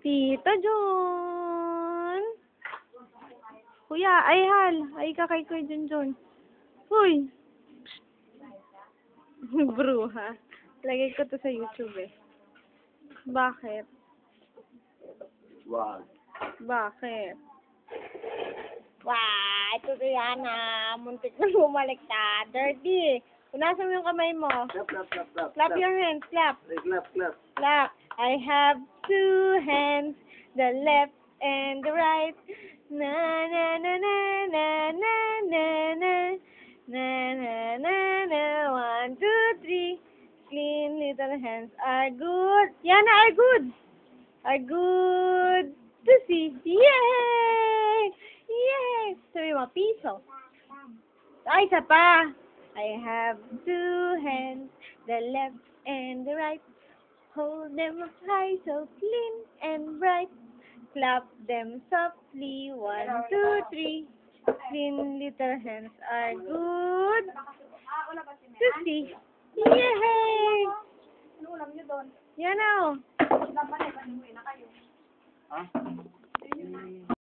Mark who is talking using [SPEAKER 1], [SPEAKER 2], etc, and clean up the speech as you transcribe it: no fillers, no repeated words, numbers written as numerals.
[SPEAKER 1] Tita John. Kuya, ay hal. Ay ka kay Kuya John. Hoy. Bruha. Lagay ko to sa YouTube eh. Bakit?
[SPEAKER 2] Wag.
[SPEAKER 1] Bakit? Wah, ito to yan muntik na bumaliktad. Dirty. Punasan mo yung kamay mo.
[SPEAKER 2] Clap, clap, clap, clap.
[SPEAKER 1] Clap your hands, clap.
[SPEAKER 2] Hey, clap, clap.
[SPEAKER 1] Clap. I have two hands, the left and the right. Na na na na na na na na na na na na. 1, 2, 3. Clean little hands are good. Yan are good. Are good to see. Yay! Yay! Sabi mo, piso. Ay, isa pa. I have two hands, the left and the right. Hold them up high so clean and bright. Clap them softly, 1, 2, 3. Clean little hands are good to see. Yay!
[SPEAKER 3] Ano ulam niyo doon?
[SPEAKER 1] Yan o.
[SPEAKER 3] Laban na kayo.
[SPEAKER 2] Ha?